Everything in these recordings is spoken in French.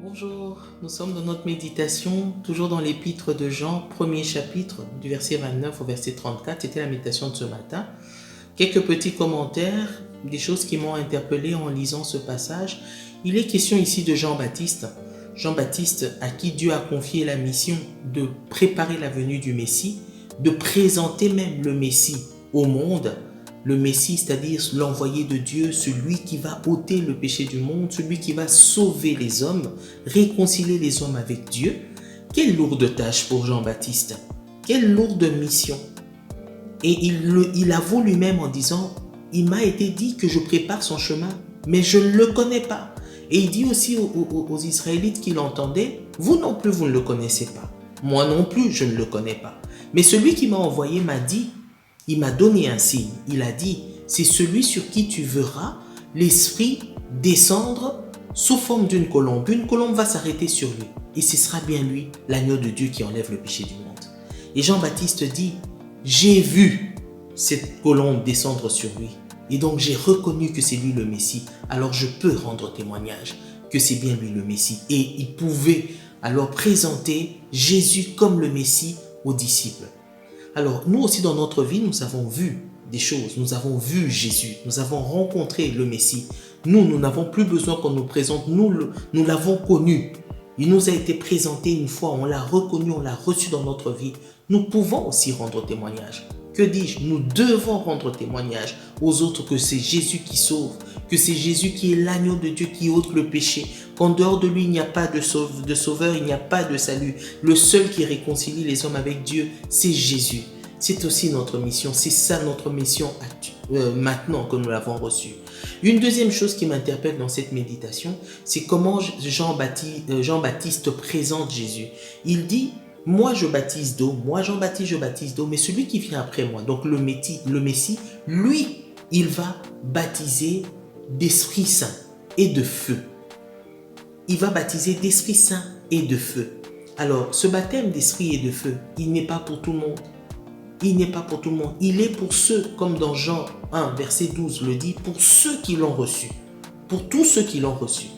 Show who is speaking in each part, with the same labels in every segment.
Speaker 1: Bonjour, nous sommes dans notre méditation, toujours dans l'épître de Jean, premier chapitre, du verset 29 au verset 34. C'était la méditation de ce matin. Quelques petits commentaires, des choses qui m'ont interpellé en lisant ce passage. Il est question ici de Jean-Baptiste. Jean-Baptiste à qui Dieu a confié la mission de préparer la venue du Messie, de présenter même le Messie au monde. Le Messie, c'est-à-dire l'envoyé de Dieu, celui qui va ôter le péché du monde, celui qui va sauver les hommes, réconcilier les hommes avec Dieu. Quelle lourde tâche pour Jean-Baptiste, quelle lourde mission. Et il avoue lui-même en disant, il m'a été dit que je prépare son chemin, mais je ne le connais pas. Et il dit aussi aux Israélites qui l'entendaient, vous non plus, vous ne le connaissez pas. Moi non plus, je ne le connais pas. Mais celui qui m'a envoyé m'a dit, il m'a donné un signe. Il a dit, c'est celui sur qui tu verras l'Esprit descendre sous forme d'une colombe. Une colombe va s'arrêter sur lui. Et ce sera bien lui, l'agneau de Dieu qui enlève le péché du monde. Et Jean-Baptiste dit, j'ai vu cette colombe descendre sur lui. Et donc j'ai reconnu que c'est lui le Messie. Alors je peux rendre témoignage que c'est bien lui le Messie. Et il pouvait alors présenter Jésus comme le Messie aux disciples. Alors, nous aussi dans notre vie, nous avons vu des choses, nous avons vu Jésus, nous avons rencontré le Messie. Nous n'avons plus besoin qu'on nous présente, nous l'avons connu. Il nous a été présenté une fois, on l'a reconnu, on l'a reçu dans notre vie. Nous pouvons aussi rendre témoignage. Que dis-je? Nous devons rendre témoignage aux autres que c'est Jésus qui sauve, que c'est Jésus qui est l'agneau de Dieu qui ôte le péché, qu'en dehors de lui, il n'y a pas de sauveur, il n'y a pas de salut. Le seul qui réconcilie les hommes avec Dieu, c'est Jésus. C'est aussi notre mission, c'est ça notre mission maintenant que nous l'avons reçue. Une deuxième chose qui m'interpelle dans cette méditation, c'est comment Jean-Baptiste présente Jésus. Il dit, moi je baptise d'eau, moi Jean-Baptiste je baptise d'eau, mais celui qui vient après moi, donc le Messie, lui, il va baptiser d'Esprit Saint et de feu. Il va baptiser d'Esprit Saint et de feu. Alors, ce baptême d'Esprit et de feu, il n'est pas pour tout le monde. Il n'est pas pour tout le monde. Il est pour ceux, comme dans Jean 1, verset 12 le dit, pour ceux qui l'ont reçu. Pour tous ceux qui l'ont reçu.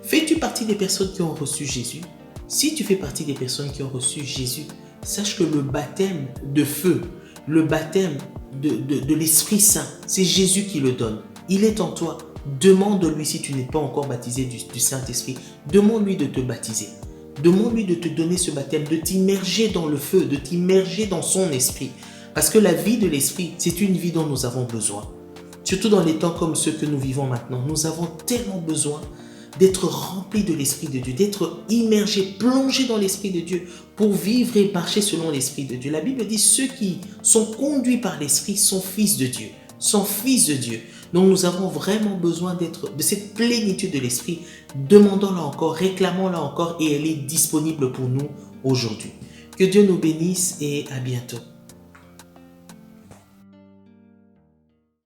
Speaker 1: Fais-tu partie des personnes qui ont reçu Jésus? Si tu fais partie des personnes qui ont reçu Jésus, sache que le baptême de feu, le baptême de l'Esprit Saint, c'est Jésus qui le donne. Il est en toi. Demande-lui si tu n'es pas encore baptisé du Saint-Esprit. Demande-lui de te baptiser. Demande-lui de te donner ce baptême, de t'immerger dans le feu, de t'immerger dans son esprit. Parce que la vie de l'esprit, c'est une vie dont nous avons besoin. Surtout dans les temps comme ceux que nous vivons maintenant. Nous avons tellement besoin d'être remplis de l'esprit de Dieu, d'être immergés, plongés dans l'esprit de Dieu pour vivre et marcher selon l'esprit de Dieu. La Bible dit ceux qui sont conduits par l'esprit sont fils de Dieu, sont fils de Dieu. Donc nous avons vraiment besoin de cette plénitude de l'esprit. Demandons-la encore, réclamons-la encore et elle est disponible pour nous aujourd'hui. Que Dieu nous bénisse et à bientôt.